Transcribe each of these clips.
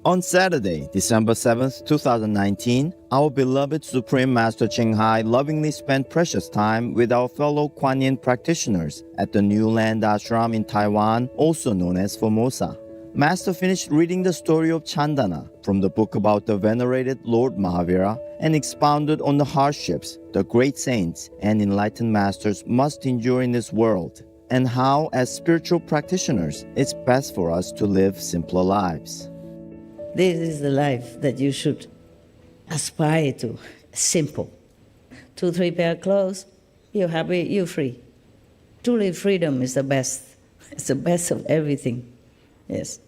On Saturday, December 7th, 2019, our beloved Supreme Master Ching Hai lovingly spent precious time with our fellow Kuan Yin practitioners at the New Land Ashram in Taiwan, also known as Formosa. Master finished reading the story of Chandana from the book about the venerated Lord Mahavira and expounded on the hardships the great saints and enlightened masters must endure in this world, and how, as spiritual practitioners, it's best for us to live simpler lives. This is the life that you should aspire to. Simple. 2-3 pair of clothes, you're happy, you're free. Truly, freedom is the best. It's the best of everything. Yes.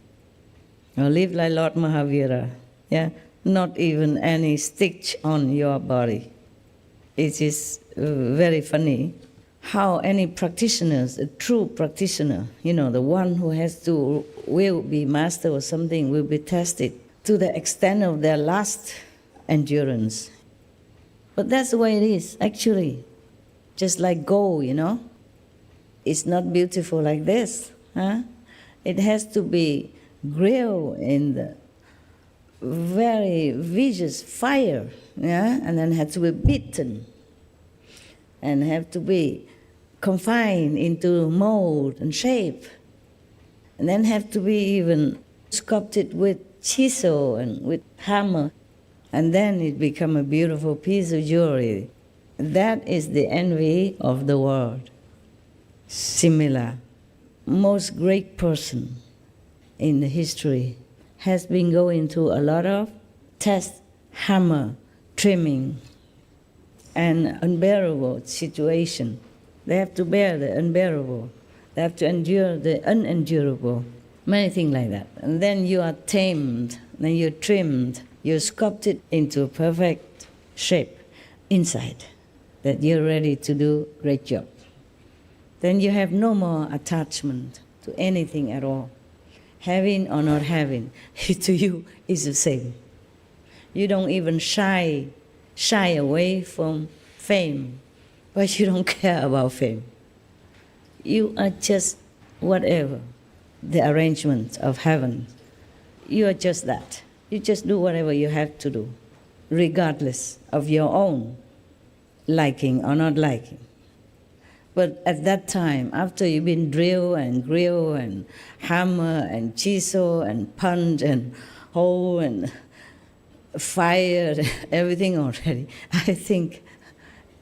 Now live like Lord Mahavira. Yeah? Not even any stitch on your body. It is very funny how any practitioners, a true practitioner, the one who will be master or something, will be tested to the extent of their last endurance. But that's the way it is, actually. Just like gold, It's not beautiful like this. Huh? It has to be grilled in the very vicious fire, and then has to be beaten, and have to be confined into mold and shape, and then have to be even sculpted with chisel and with hammer, and then it become a beautiful piece of jewelry. That is the envy of the world. Similar, most great person in the history has been going through a lot of test, hammer, trimming, and unbearable situation. They have to bear the unbearable. They have to endure the unendurable. Many things like that. And then you are tamed, then you're trimmed, you're sculpted into a perfect shape inside, that you're ready to do a great job. Then you have no more attachment to anything at all. Having or not having, to you is the same. You don't even shy away from fame, but you don't care about fame. You are just whatever, the arrangement of heaven. You are just that. You just do whatever you have to do, regardless of your own liking or not liking. But at that time, after you've been drilled and grilled and hammer and chisel and punch and hole and fire, everything already, I think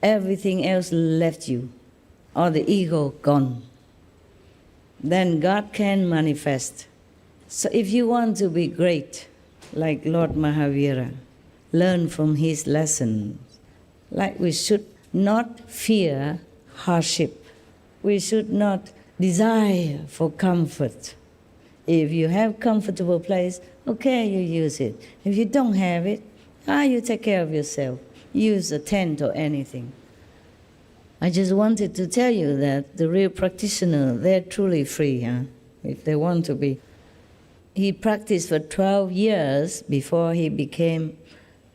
everything else left you, or the ego gone. Then God can manifest. So if you want to be great, like Lord Mahavira, learn from his lessons. Like we should not fear hardship. We should not desire for comfort. If you have comfortable place, okay, you use it. If you don't have it, you take care of yourself. Use a tent or anything. I just wanted to tell you that the real practitioner, they're truly free, if they want to be. He practiced for 12 years before he became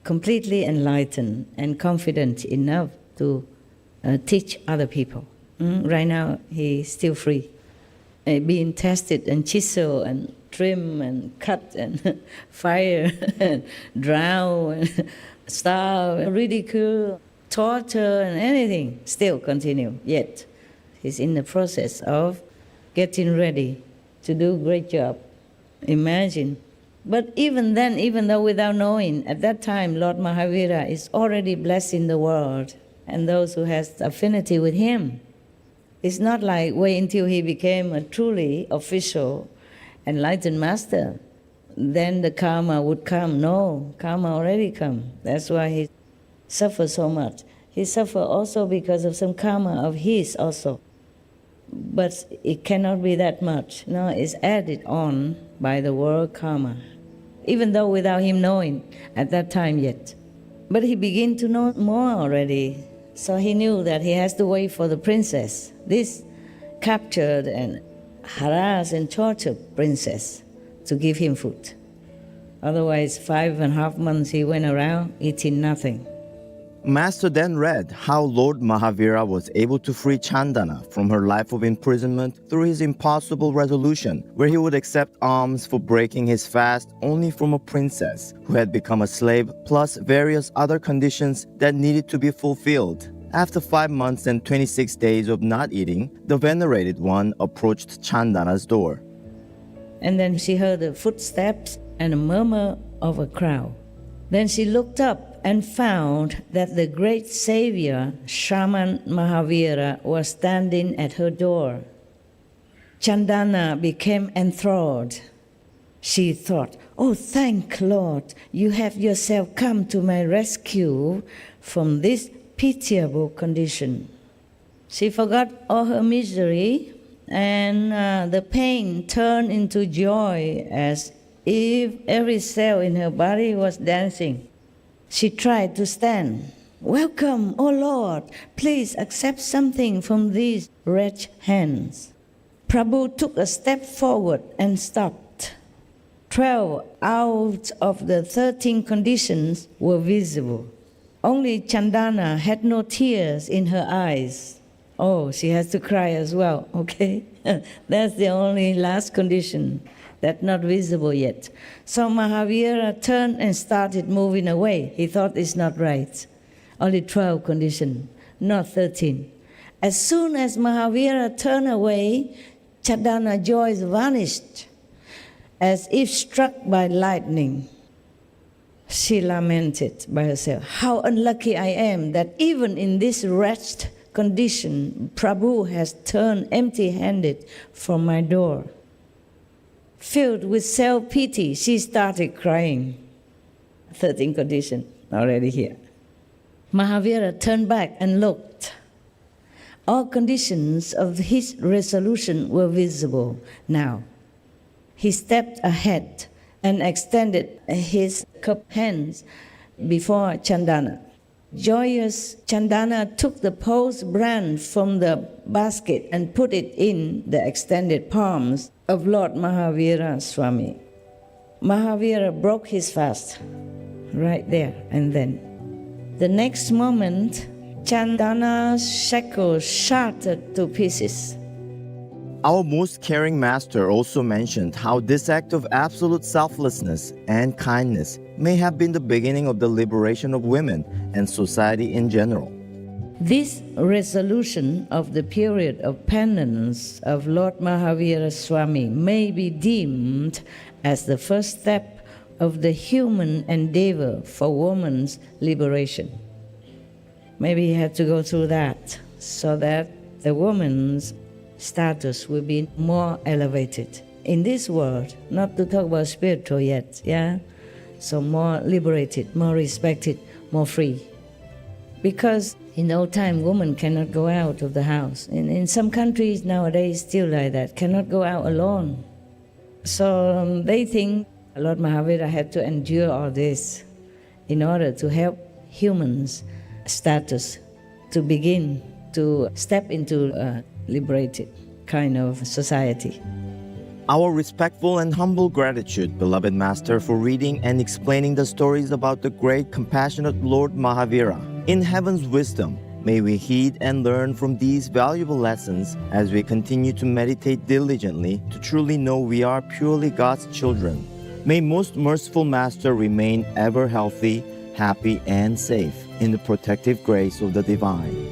completely enlightened and confident enough to teach other people. Right now, he's still free, being tested and chisel and trim and cut and fire and drown and starve, ridicule, torture and anything still continue. Yet, he's in the process of getting ready to do a great job. Imagine. But even then, even though without knowing, at that time, Lord Mahavira is already blessing the world and those who has affinity with him. It's not like wait until he became a truly official enlightened master, then the karma would come. No, karma already come. That's why he suffers so much. He suffers also because of some karma of his also. But it cannot be that much. No, it's added on by the world karma, even though without him knowing at that time yet. But he began to know more already. So he knew that he has to wait for the princess, this captured and harassed and tortured princess, to give him food. Otherwise, 5.5 months he went around eating nothing. Master then read how Lord Mahavira was able to free Chandana from her life of imprisonment through his impossible resolution, where he would accept alms for breaking his fast only from a princess who had become a slave, plus various other conditions that needed to be fulfilled. After 5 months and 26 days of not eating, the venerated one approached Chandana's door. And then she heard the footsteps and a murmur of a crowd. Then she looked up and found that the great savior, Shaman Mahavira, was standing at her door. Chandana became enthralled. She thought, "Oh, thank Lord, you have yourself come to my rescue from this pitiable condition." She forgot all her misery, and the pain turned into joy as if every cell in her body was dancing. She tried to stand. "Welcome, O Lord, please accept something from these wretched hands." Prabhu took a step forward and stopped. 12 out of the 13 conditions were visible. Only Chandana had no tears in her eyes. Oh, she has to cry as well, okay? That's the only last condition that's not visible yet. So Mahavira turned and started moving away. He thought it's not right. Only 12 conditions, not 13. As soon as Mahavira turned away, Chandana's joy vanished, as if struck by lightning. She lamented by herself, "How unlucky I am that even in this wretched condition, Prabhu has turned empty-handed from my door." Filled with self-pity, she started crying. 13 condition already here. Mahavira turned back and looked. All conditions of his resolution were visible now. He stepped ahead and extended his cupped hands before Chandana. Joyous, Chandana took the pulse brand from the basket and put it in the extended palms of Lord Mahavira Swami. Mahavira broke his fast right there and then. The next moment, Chandana's shackles shattered to pieces. Our most caring master also mentioned how this act of absolute selflessness and kindness may have been the beginning of the liberation of women and society in general. This resolution of the period of penance of Lord Mahavira Swami may be deemed as the first step of the human endeavor for woman's liberation. Maybe he had to go through that so that the woman's status will be more elevated in this world, not to talk about spiritual yet, yeah? So more liberated, more respected, more free. Because in old time, women cannot go out of the house. In some countries nowadays, still like that, cannot go out alone. So they think Lord Mahavira had to endure all this in order to help humans' status to begin to step into a liberated kind of society. Our respectful and humble gratitude, beloved Master, for reading and explaining the stories about the great compassionate Lord Mahavira. In heaven's wisdom, may we heed and learn from these valuable lessons as we continue to meditate diligently to truly know we are purely God's children. May most merciful Master remain ever healthy, happy, and safe in the protective grace of the Divine.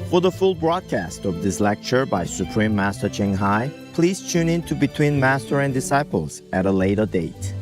For the full broadcast of this lecture by Supreme Master Ching Hai, please tune in to Between Master and Disciples at a later date.